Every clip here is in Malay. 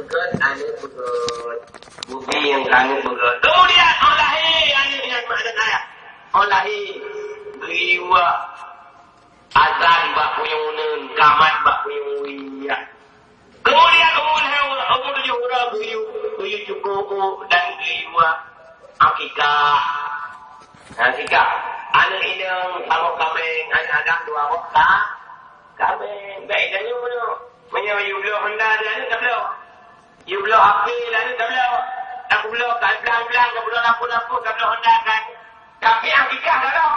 begut, anak begut. Budi yang kanut begut. Kemudian orang lahir anak dengan mak dan ayah. Orang lahir beriwa. Azan bak punya unen, kamat bak punya uiyak. Kemudian umur 7 orang beriu cukup dan beriwa. Akikah. Akikah. Anak ini sama kambing, anak agak 2 orang. Kambing, baik dah you mana? Mana you blow Honda dia ni tak blow. You blow HP lah ni tak blow. Aku blow kat belang-belang, aku blow lampu-lampu, tak blow Honda kan. Tapi akikah dah tau.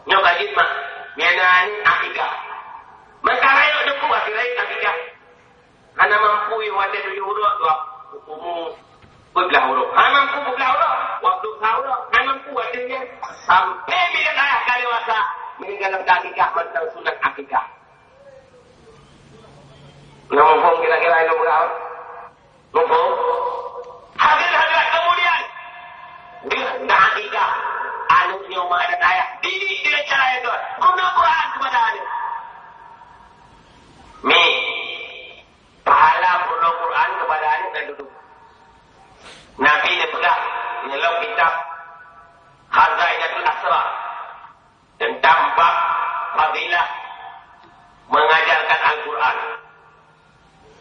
Nyok kajit mak. Miana ni akikah. Maka raya deku akhirnya akikah. Karena mampu yang ada 7 huruf tu hukum berbelah huruf. Mampu berbelah huruf. Waktu huruf. Mampu adanya sampai bila ayah kali wasa meninggalkan akikah tentang sunat akikah. Nombong kira-kira itu berapa? Nombong. Hadirat kemudian bila akikah anaknya mak dan ayah didik dengan cara itu. Guna Quran kepada anak. Pahala guna Quran kepada anak dan duduk. Nabi dia pegang dalam kitab Khazainatul Asrar tentang bab fadilah mengajarkan Al-Quran.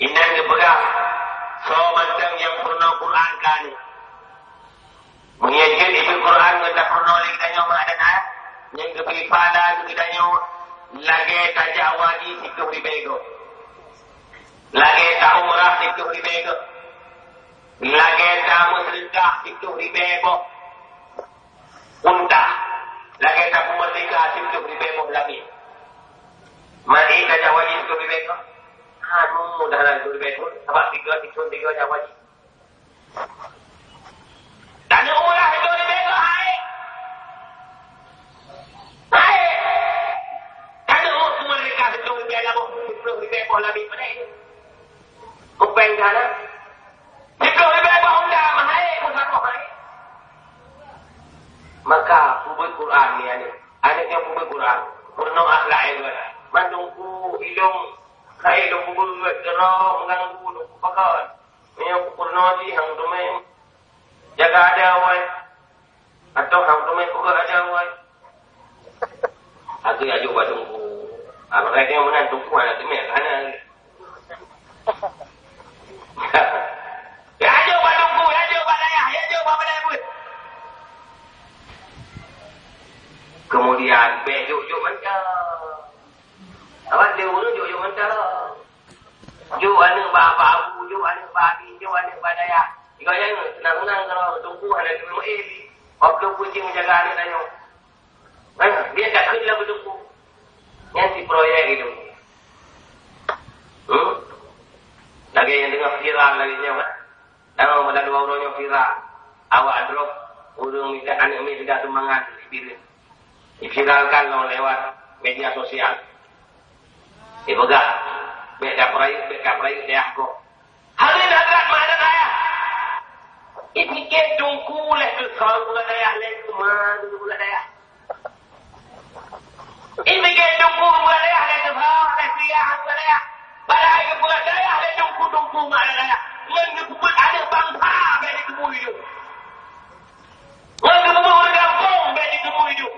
Ini dia pegang macam yang pernah Quran kan mengajar itu Quran kita pernah lagi tanya mak dan ayah yang kepilih pahala kita tanya lagi tajak wajib itu ribego lagi tak umrah itu ribego lagi tak muslimah itu ribego unta lagi tak merdeka itu ribego lagi mari tajak wajib itu ribego mudah lah itu ribego sebab 3 tajak wajib dan umrah itu ribego hai kan semua mereka itu ribego ribego lebih pada ini kupeng sana itu ribego unta mahai musafah hai maka kubur Quran ni anak yang kubur Quran pernah akhlak itu mandungku hidung kai dong kubur gerong mengganggu dong pakai yang pernah di hang domain jaga ada awal atau hang domain juga ada awal aku ya juga tunggu mereka yang menantu mana tu mereka ana ya juga tunggu ya juga daya ya juga pada pun kemudian bejuk macam awak dia urus juk macam juk anak bapa abu juk anak babi juk anak badaya jika yang senang-senang kalau tunggu ada di rumah waktu kucing menjaga anak tanya dia tak kena bertunggu yang si proyek itu lagi yang dengar viral lagi nyawa kalau pada 2 orangnya viral awak drop urung minta anak minta semangat diviralkan lewat media sosial dipegang beka perayu dia aku hadirin hadirat mana saya ini kedungku leh ke kau daya leh ke mana daya ini kedungku daya leh ke kau leh pria daya balai ke daya leh dungku mana daya yang disebut ada bangsa dari tubuh hidup yang disebut orang kampung dari tubuh hidup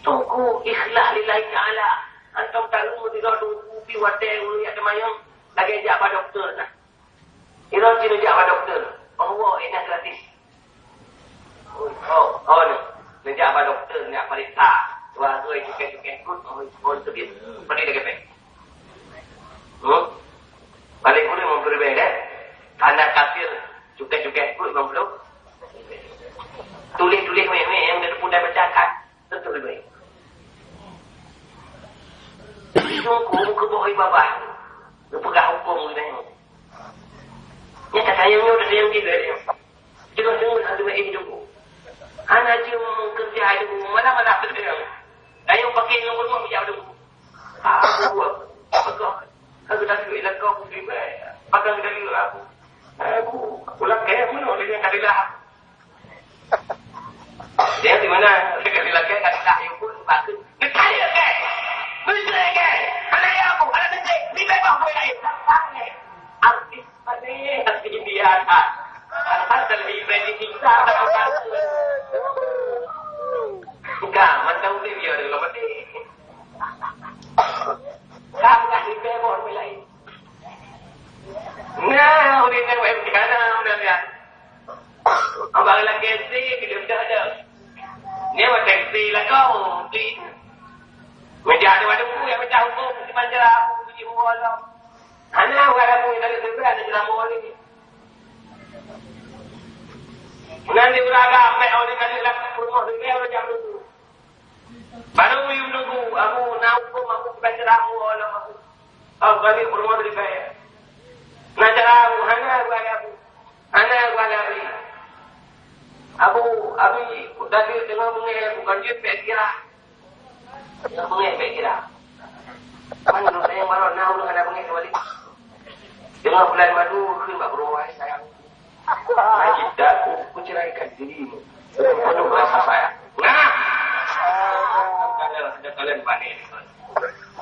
tunggu ikhlas lillahi ta'ala antum tahu tidak tunggu pi wadah ulu ya temayang lagi jawab doktor nah iro tidak jawab doktor Allah enak gratis ni jawab doktor ni periksa dua cukai pun tu dia pergi dekat pek balik boleh memberi beda tanda kasir cukai pun belum tulis yang dia pun dah bacakan tentu lebih baik hukum ke bawah babah dia pegang hukum dia tak sayangnya udah sayang juga dia juga dengar ada baik hidup anak cium kerja hidup mana-mana kerja yang pakai nombor rumah bijak hidup aku buat aku dah duit lah kau beri baik pakai kita juga aku lah kaya mana dia yang kadilah dia di mana dia kadilah kaya kadilah yang pun bagus dia kaya kaya Anak aku, anak kecil, ni memang boleh lain. atas. Alhasil ibadah kita tak enggak, macam tu dia kalau mati. Kamu nak dibebor belai. Nah, orang yang web kana udah lihat. Abang lagi taxi kita dah ada. Ni macam taxi lah kau. Meja ada aku yang macam hukum di Banjar aku di Mualam. Ana orang aku yang dari sebelah di dalam mall ni. Nanti beraga mek orang kali lak rumah dia orang jam dulu. Baru yung nunggu aku nak hukum aku di Banjar Mualam aku. Aku kali rumah dia kaya. Nak cara ana aku. Ana aku Abu dari tengah mengenai bukan dia pekira. Yang mengenai pekira. Mana dosa yang baru nak ada mengenai kembali. Tengah bulan madu khun bak beruai sayang. Kita aku ceraikan dirimu. Penuh rasa sayang. Nah. Ada kalian panik.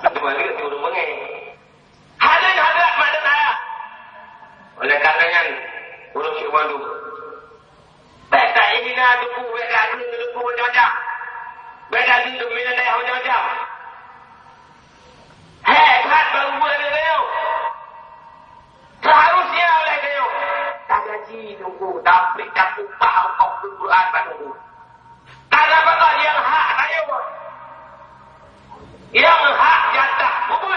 Kembali ke urung mengenai. Hadrat mana saya. Oleh karenanya urung Syekh Wandu. Tak ini nak tunggu, beda tunggu macam-macam. Beda tunggu bila naik macam-macam. Hebat baru buat dia. Seharusnya oleh dia. Tak gaji tunggu, tapi tak upah kau Quran tunggu. Kalau bakal yang hak saya. Yang hak jatah betul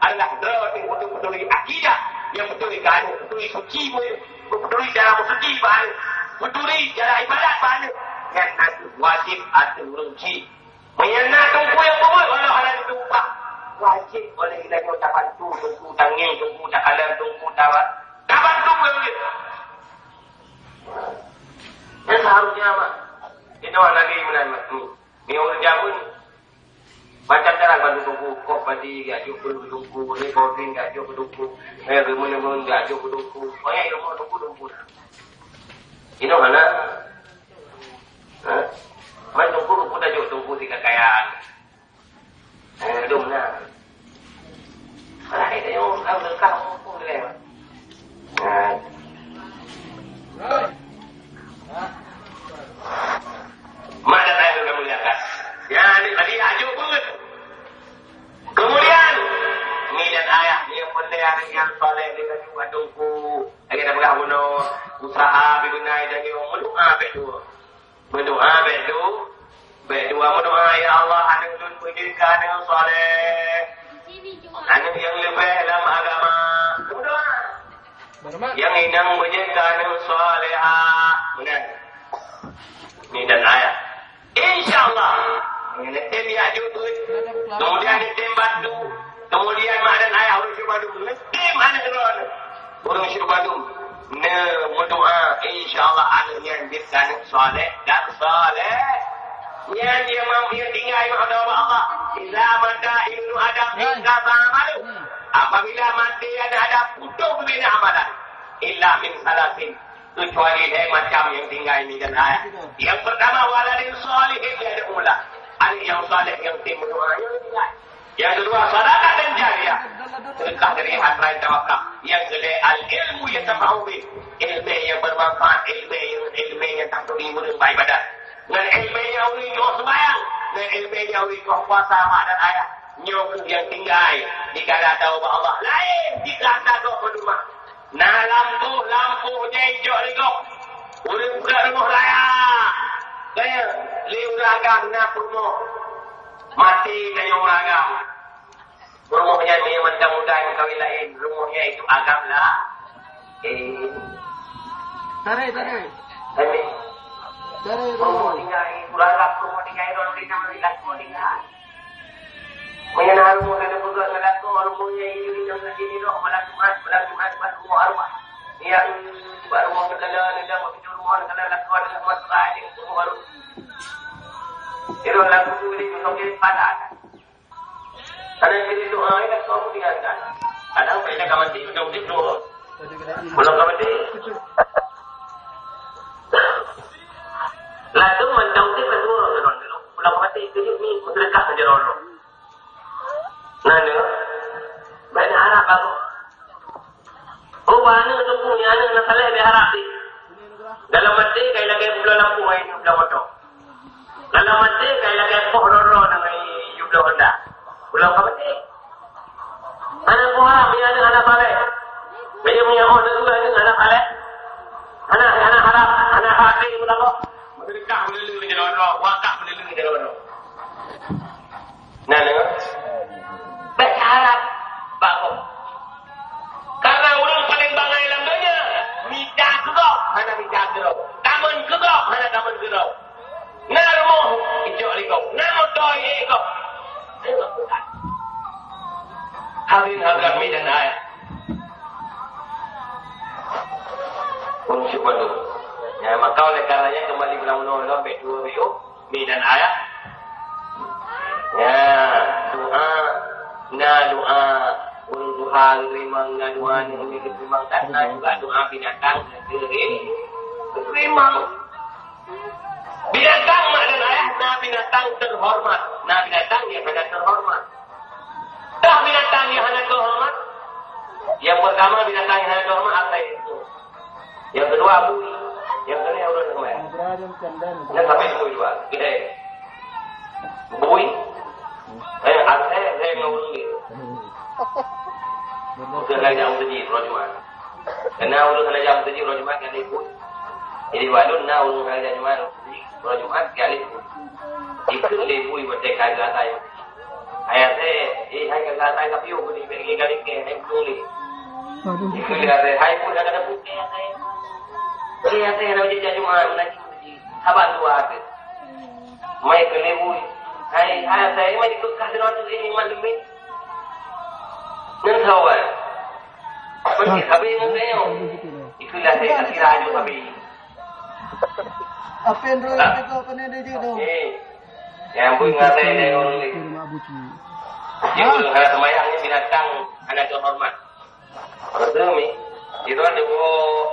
adalah yang betul-betul akidah, yang betul kan, betul suci, betul dalam suci bahan. Peduli jalan ibadat mana yang nanti wajib atau rugi. Menyenang tunggu yang betul walau ada ditumpah. Wajib oleh kita ucapan tunggu tangi, tunggu takalan, tunggu tawar. Kapan tunggu yang ini? Yang seharusnya apa? Kita orang lagi menarik ni. Ni orang jamun. Macam cara bantu tunggu. Kok padi gak cukup tunggu. Recording gak cukup tunggu. Remun gak cukup tunggu. Banyak ilmu tunggu. Ini mana? Mana tunggu pun dah tunggu di kekayaan. Dum na. Mana kita yang kau dekat pun boleh. Mana saya sudah melihat. Ya, ni tadi aju pun. Kemudian ni dan ayah dia pendengar yang soleh dengan tunggu. Lagi dah pegang guna usaha bergunai dan dia mendoa berdoa ya Allah anak ulun pendidikan yang soleh, anak yang lebih dalam agama, berdoa yang inang menjadikan yang solehah. Ni dan ayah InsyaAllah Netem ya judul kemudian netem batu kemudian mak dan ayah urus syurbadum netem anak keron urus syurbadum berdoa insyaAllah anaknya diberikan soleh dan soleh yang dia mampu tinggal kepada Allah ila mata ibnu adam hingga ba'amalu apabila mati ada putus berbeza amalan illa min salasin kecuali macam yang tinggal ini dan ayat yang pertama waladin salihin yang ada ulah anak yang saleh yang tim berdoa yang kedua sadaqah dan jariyah sedekah dari harta tawakal yang kedua al-ilmu yatama'ubi ilmu yang bermanfaat ilmu yang tak terima dengan baik badan dan ilmu yang uri kau sembahyang dan ilmu yang uri kau puasa mak dan ayah nyok yang tinggal dikala tahu bahawa Allah lain jika anda kau berdua nah lampu jejok ni kau uri buka rumah raya kaya liu ragam nak rumah mati kaya ragam rumahnya ni mudah-mudah yang kawin lain rumahnya itu agam lah tarik rumah tinggal ragam rumah tinggal orang tinggal menyenang rumah kena bergerak melaka rumahnya itu di dalam sini dok melakukan rumah arwah yang buat rumah kedala ni dah pintu rumah kedala lakon dengan masalah yang semua baru itu lagu tu ni untuk jadi padat ada jadi doa ni dah kau tinggalkan ada apa yang kau mati untuk tidur belum kau mati lagu menjauhkan kedua belum mati itu ni berdekat saja orang nana banyak harap aku mana tu punya nak salah berharap ni. Dalam mati kaya lagi bulan lampu ai bulan motor. Dalam mati kaya lagi poh roro dengan bulan Honda. Bulan apa mati? Anak ku harap dia ada anak balik. Dia punya orang juga ada anak balik. Anak harap ni bulan apa? Mereka melulu je roro, wakak melulu je roro. Nah, dengar. Baca harap Pak. Karena orang paling bangai dalam dunia, minta kerok, hana minta kerok. Taman kerok, hana taman kerok. Narmo, ijok likok. Namo toy ekok. Tengok bukan. Hadirin hadirat medan ayat. Urus syukur. Ya, maka oleh karenanya kembali berulang-ulang baik dua video medan ayat. Ya, doa untuk Tuhan terima ngaduan yang diterima karena juga doa binatang terima. Binatang mak dan ayah, binatang terhormat. Binatang yang sangat terhormat. Binatang yang sangat terhormat. Yang pertama binatang yang sangat terhormat apa itu? Yang kedua bui. Yang kedua urut kemana? Yang sampai bui dua. Kita bui. Saya ngurus ni. Udah jam tujuh rojuman. Karena udah jam tujuh rojuman kali pun. Jadi walun na udah jam rojuman kali pun. Ikut lebu ibu tekai gatai. Ayat saya gatai tapi aku di pergi kali ke yang tuli. Ikut gatai. Hai pun ada putih saya. Ayat saya nak jadi jumaan lagi. Sabar dua ada. Mai ke lebu. Hai saya mai ikut kasih waktu ini malam ni. Nên thầu à? Có gì thà bi nên thế không? Thì cứ là thế là thì ra cho thà bi. Apa yang roh itu apa ni dia tu? Yang pun ngate dia orang ni. Dia pun ada semayang ni binatang anak terhormat. Betul mi? Itu ada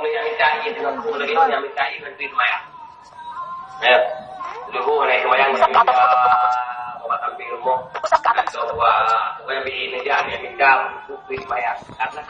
ni yang cai dengan pun lagi yang cai kan tu semayang. Ya. Dulu ni semayang ni batang biru atau yang bikin aja yang minta bukti semayang karena